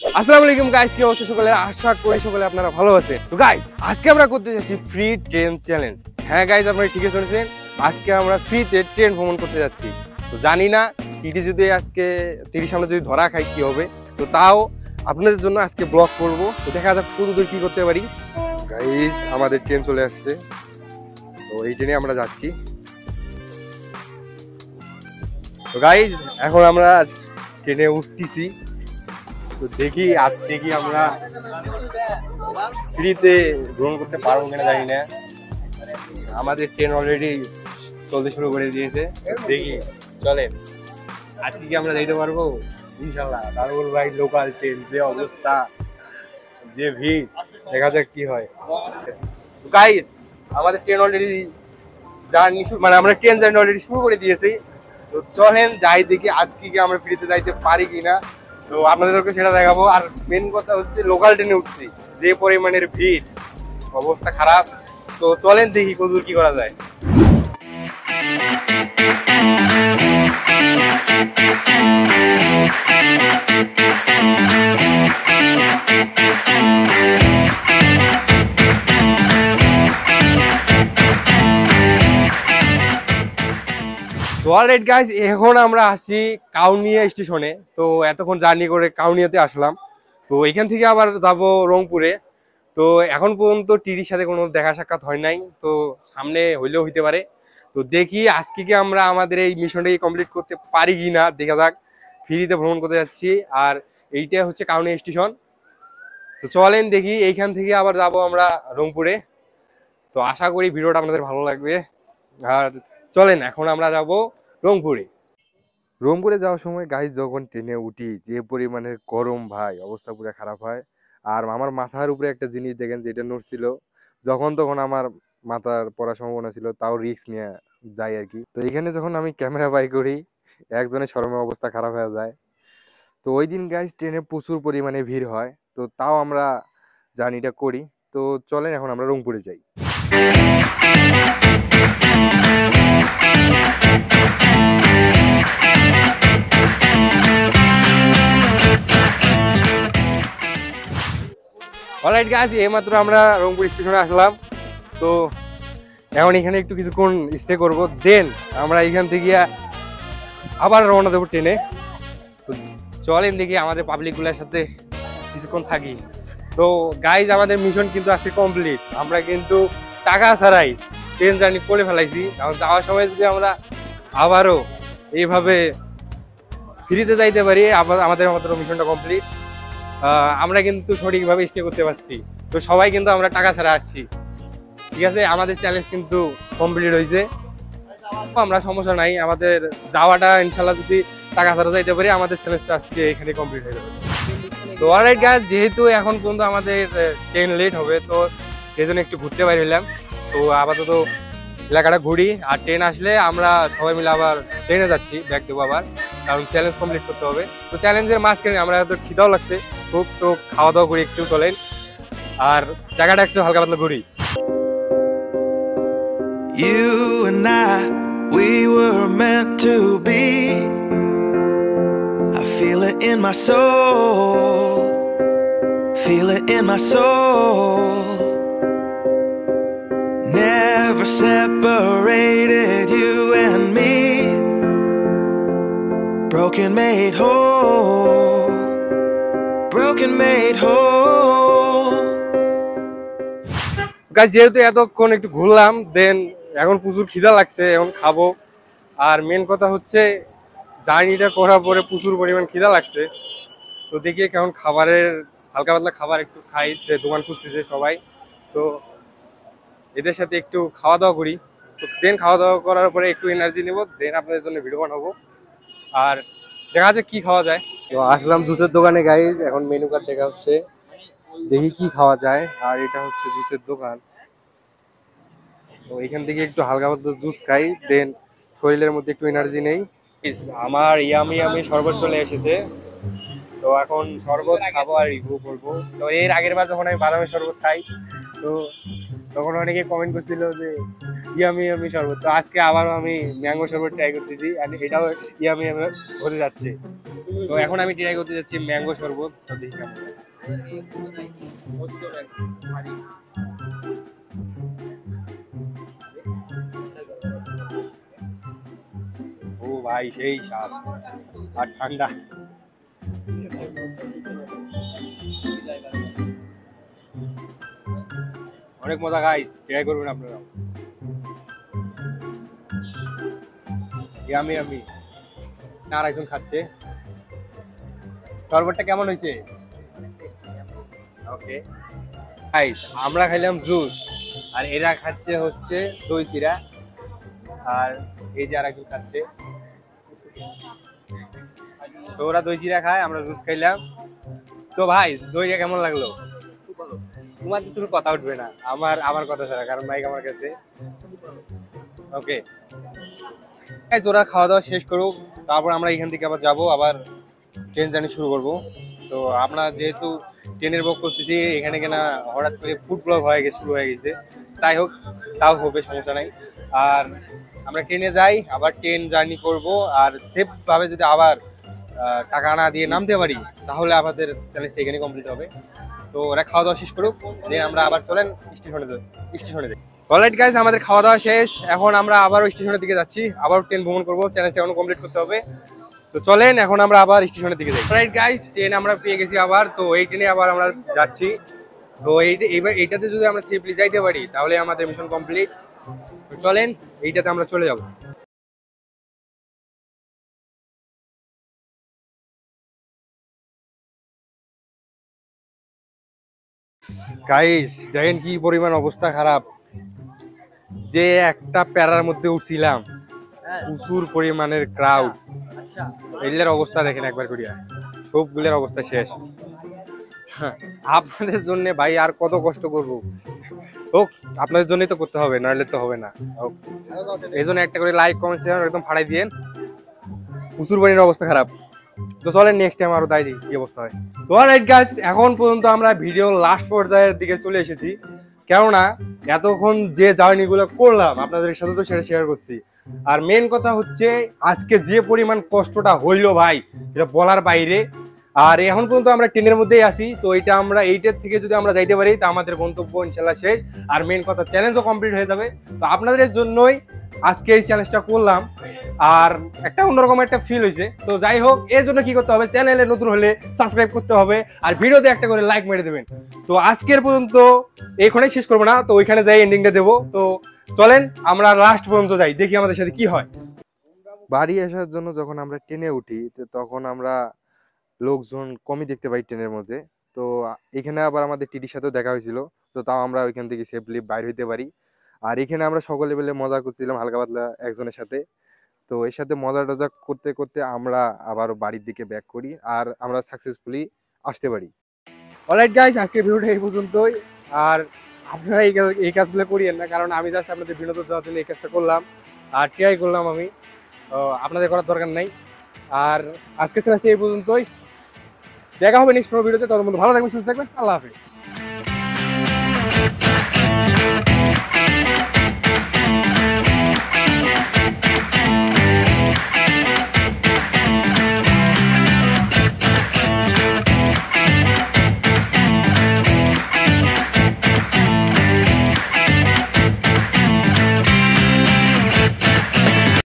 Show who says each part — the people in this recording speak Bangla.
Speaker 1: আসসালামু আলাইকুম গাইস, কি অবস্থা সকলে? আশা করি সকলে আপনারা ভালো আছেন। তো গাইস, আজকে আমরা করতে যাচ্ছি ফ্রি ট্রেন চ্যালেঞ্জ। হ্যাঁ গাইস, আপনারা ঠিকই শুনেছেন, আজকে আমরা ফ্রিতে ট্রেন ভ্রমণ করতে যাচ্ছি। তো জানি না টিটি যদি আজকে টিটির সামনে যদি ধরা খাই কি হবে, তো তাও আপনাদের জন্য আজকে ব্লগ করব। তো দেখা যাক কতদূর কি করতে পারি। গাইস, আমাদের ট্রেন চলে আসছে, তো এই ট্রেনে আমরা যাচ্ছি। তো গাইস, এখন আমরা ট্রেনে উঠতেছি। তো দেখি আজকে কি আমরা ফ্রিতে ভ্রমণ করতে পারবো কিনা জানি না। আমাদের ট্রেন অলরেডি চলতে শুরু করে দিয়েছে, দেখি চলেন আজকে কি আমরা যেতে পারবো ইনশাল্লাহ। তারপর ভাই লোকাল ট্রেন যে অবস্থা, যে ভিড়, দেখা যাক কি হয়। গাইস, আমাদের ট্রেন অলরেডি জার্নি শুরু, মানে আমরা ট্রেন জার্নি অলরেডি শুরু করে দিয়েছি। তো চলেন যাই দেখি আজকে কি আমরা ফ্রিতে যাইতে পারি কিনা। তো আপনাদেরকে সেটা দেখাবো। আর মেন কথা হচ্ছে লোকাল ট্রেনে উঠছি, যে পরিমাণের ভিড়, অবস্থা খারাপ। তো চলেন দেখি কতদূর কি করা যায়। তো অলরাইট গাইস, এখন আমরা আসি কাউনিয়া স্টেশনে। তো এতক্ষণ জার্নি করে কাউনিয়াতে আসলাম। তো এখান থেকে আবার যাব রংপুরে। তো এখন পর্যন্ত টিটির সাথে কোনো দেখা সাক্ষাৎ হয় নাই, তো সামনে হইলেও হইতে পারে। তো দেখি আজকে কি আমরা আমাদের এই মিশনটাকে কমপ্লিট করতে পারি কি না, দেখা যাক। ফ্রিতে ভ্রমণ করতে যাচ্ছি, আর এইটা হচ্ছে কাউনিয়া স্টেশন। তো চলেন দেখি, এইখান থেকে আবার যাব আমরা রংপুরে। তো আশা করি ভিডিওটা আপনাদের ভালো লাগবে। আর চলেন এখন আমরা যাব রংপুরে। রংপুরে যাওয়ার সময় গাইস যখন ট্রেনে উঠি, যে পরিমাণের গরম ভাই, অবস্থা পুরো খারাপ হয়। আর আমার মাথার উপরে একটা জিনিস দেখেন যেটা নড়ছিল, যখন তখন আমার মাথার পড়ার সম্ভাবনা ছিল, তাও রিস্ক নিয়ে যাই আর কি। তো এখানে যখন আমি ক্যামেরা বাই করি, একজনের শরমে অবস্থা খারাপ হয়ে যায়। তো ওই দিন গাইস ট্রেনে প্রচুর পরিমাণে ভিড় হয়, তো তাও আমরা জার্নিটা করি। তো চলেন এখন আমরা রংপুরে যাই। অলরাইট গাইস, এইমাত্র আমরা রংপুর স্টেশনে আসলাম। তো এখন এখানে একটু কিছুক্ষণ স্টে করব, দেন আমরা এখান থেকে আবার রওনা দেবো ট্রেনে। তো চলেন দেখি আমাদের পাবলিকগুলোর সাথে কিছুক্ষণ থাকি। তো গাইজ, আমাদের মিশন কিন্তু আজকে কমপ্লিট। আমরা কিন্তু টাকা ছাড়াই ট্রেন জার্নি করে ফেলাইছি। কারণ যাওয়ার সময় যদি আমরা আবারও এইভাবে ফ্রিতে যাইতে পারি, আমাদের মিশনটা কমপ্লিট। আমরা কিন্তু সঠিকভাবে স্টে করতে পারছি। তো সবাই কিন্তু আমরা টাকা ছাড়া আসছি, ঠিক আছে। আমাদের চ্যালেঞ্জ কিন্তু কমপ্লিট হয়েছে। আমরা সমস্যা নাই, আমাদের যাওয়াটা ইনশাল্লাহ যদি টাকা ছাড়া যাইতে পারি, আমাদের চ্যালেঞ্জটা আজকে এখানে কমপ্লিট হয়ে যাবে। তো অলরাইট গাইস, যেহেতু এখন পর্যন্ত আমাদের ট্রেন লেট হবে, তো সেই জন্য একটু ঘুরতে বাইরে হলাম। তো আপাতত এলাকাটা ঘুরি, আর ট্রেন আসলে আমরা সবাই মিলে আবার ট্রেনে যাচ্ছি, ব্যাক দেবো আবার, কারণ চ্যালেঞ্জ কমপ্লিট করতে হবে। তো চ্যালেঞ্জের মাঝখানে আমরা তো খিদাও লাগছে খুব, তো খাওয়া দাওয়া করি একটু, চলেন আর জায়গাটা একটু হালকা পাতলা ঘুরি।
Speaker 2: You and I, we were meant to be. I feel it in my soul, feel it in my soul. Never separated, you and me. Broken made whole, broken made whole.
Speaker 1: Guys, যেহেতু এতক্ষণ একটু ঘুরলাম, দেন এখন প্রচুর খিদা লাগছে, এখন খাবো। আর মেন কথা হচ্ছে জার্নিটা করার পরে প্রচুর পরিমাণ খিদা লাগছে। তো দেখি কেমন খাবারের হালকা পাতলা খাবার একটু খাই, সে দোকান খুঁজতেছে সবাই। তো এদের সাথে একটু খাওয়া দাওয়া করি। তো দেন খাওয়া দাওয়া করার পরে একটু এনার্জি নেবো, দেন আপনাদের জন্য ভিডিও বানাবো। আর দেখা যাচ্ছে কি খাওয়া যায়। তো আসলাম জুসের দোকানে গাইজ, এখন মেনু কার্ড দেখা হচ্ছে, দেখি কি খাওয়া যায়। আর এটা হচ্ছে জুসের দোকান। তো এখান থেকে একটু হালকা পাতলা জুস খাই, দেন শরীরের মধ্যে একটু এনার্জি নেই। আমার ইয়ামি ইয়ামি শরবত চলে এসেছে। তো এখন শরবত খাবো আর রিভিউ করবো। তো এর আগের বার যখন আমি বাদামের শরবত খাই, তো তখন অনেকে কমেন্ট করছিল যে ইয়ামি ইয়ামি শরবত। তো আজকে আবারও আমি ম্যাঙ্গো শরবত ট্রাই করতেছি, আর এটাও ইয়ামি ইয়ামি হতে যাচ্ছে। তো এখন আমি ট্রাই করতে যাচ্ছি ম্যাঙ্গো শরবত, তো দেখি কেমন লাগে। ও ভাই সেই স্বাদ আর ঠান্ডা। অনেক মজা গাইস, ট্রাই করবেন আপনারা। Yummy yummy. আর একজন খাচ্ছে। শরবতটা কেমন হয়েছে? ওকে গাইস, আমরা খাইলাম জুস আর এরা খাচ্ছে হচ্ছে দই চিরা, আর এই যে আরেকজন খাচ্ছে। তো ওরা দই চিরা খায়, আমরা জুস খাইলাম। তো ভাই দইটা কেমন লাগলো? তোমার তো কথা উঠবে না, আমার কথা ছাড়া, কারণ মাইক আমার কাছে। ওকে তোরা খাওয়া দাওয়া শেষ করুক, তারপর আমরা এখান থেকে আবার যাবো, আবার ট্রেন জার্নি শুরু করবো। তো আমরা যেহেতু ট্রেনের বুক করতেছি, এখানে কিনা হঠাৎ করে ফুড ব্লগ শুরু হয়ে গেছে, তাই হোক তাও হবে, সমস্যা নাই। আর আমরা ট্রেনে যাই, আবার ট্রেন জার্নি করব, আর সেফ ভাবে যদি আবার টাকা না দিয়ে নামতে পারি, তাহলে আমাদের চ্যালেঞ্জটা এখানে কমপ্লিট হবে। তো ওরা খাওয়া দাওয়া শেষ করুক, দিয়ে আমরা আবার চলেন স্টেশনে যাই। অলরাইট গাইস, আমাদের খাওয়া দাওয়া শেষ, এখন আমরা আবারও স্টেশনের দিকে যাচ্ছি, আবার ট্রেন ভ্রমণ করবো, চ্যালেঞ্জটা এখনো কমপ্লিট করতে হবে। তো চলেন এখন আমরা আবার স্টেশনের দিকে যাই। অলরাইট গাইস, ট্রেন আমরা পেয়ে গেছি আবার, তো এই ট্রেনে আবার আমরা যাচ্ছি। তো এইটাতে যদি আমরা সেফলি যাইতে পারি, তাহলে আমাদের মিশন কমপ্লিট। তো চলেন এইটাতে আমরা চলে যাব। গাইস দেখেন কি পরিমাণ অবস্থা খারাপ, যে একটা প্যারার মধ্যে উঠছিলাম, প্রচুর পরিমাণের ক্রাউড, এগুলোর অবস্থা দেখেন একবার করিয়া, সবগুলোর অবস্থা শেষ। আপনাদের জন্য ভাই আর কত কষ্ট করবো, হোক আপনাদের জন্যই তো করতে হবে, নাহলে তো হবে না। এই জন্য একটা করে লাইক কমেন্ট শেয়ার একদম ফাড়াই দিয়েন, প্রচুর পরিমাণের অবস্থা খারাপ। তো চলেন নেক্সট টাইম আরো তাই কি অবস্থা হয়। তো অলরাইট গাইস, এখন পর্যন্ত আমরা ভিডিও লাস্ট পর্যায়ের দিকে চলে এসেছি, কেননা এতক্ষণ যে জার্নি গুলো করলাম আপনাদের সাথে তো সেটা শেয়ার করছি। আর মেন কথা হচ্ছে আজকে যে পরিমাণ কষ্টটা হইলো ভাই, এটা বলার বাইরে। আর এখন পর্যন্ত আমরা ট্রেনের মধ্যেই আছি, তো এইটার থেকে যদি আমরা যাইতে পারি, তা আমাদের গন্তব্য ইনশাল্লাহ শেষ। আর মেন কথা চ্যালেঞ্জও কমপ্লিট হয়ে যাবে। তো আপনাদের জন্যই আজকে এই চ্যালেঞ্জটা করলাম, আর একটা অন্যরকম একটা ফিল হয়েছে। তো যাই হোক, এর জন্য কি করতে হবে, চ্যানেলে নতুন হলে সাবস্ক্রাইব করতে হবে, আর ভিডিওতে একটা করে লাইক মেরে দেবেন। তো আজকের পর্যন্ত এইখানেই শেষ করবো না, তো ওইখানে যাই এন্ডিংটা দেবো। তো চলেন আমরা লাস্ট পর্যন্ত যাই, দেখি আমাদের সাথে কি হয়। বাড়ি আসার জন্য যখন আমরা ট্রেনে উঠি, তখন আমরা লোকজন কমই দেখতে পাই ট্রেনের মধ্যে। তো এখানে আবার আমাদের টিটির সাথেও দেখা হয়েছিল, তো তাও আমরা ওইখান থেকে সেফলি বাইর হইতে পারি। আর এখানে আমরা সকলে মিলে মজা করছিলাম হালকা পাতলা একজনের সাথে। তো এর সাথে মজা টজা করতে করতে আমরা আবার বাড়ির দিকে ব্যাক করি, আর আমরা সাকসেসফুলি আসতে পারি। অলরাইট গাইস, আজকের ভিডিওটা এই পর্যন্তই। আর আপনারা এই কাজগুলো করিয়েন না, কারণ আমি জাস্ট আপনাদের বিনোদন দেওয়ার জন্য এই কাজটা করলাম, আর ট্রাই করলাম আমি, আপনাদের করার দরকার নাই। আর আজকের চ্যালেঞ্জটা এই পর্যন্তই, দেখা হবে নেক্সট ভিডিওতে। ততক্ষণ ভালো থাকবেন, সুস্থ থাকবেন, আল্লাহ হাফেজ।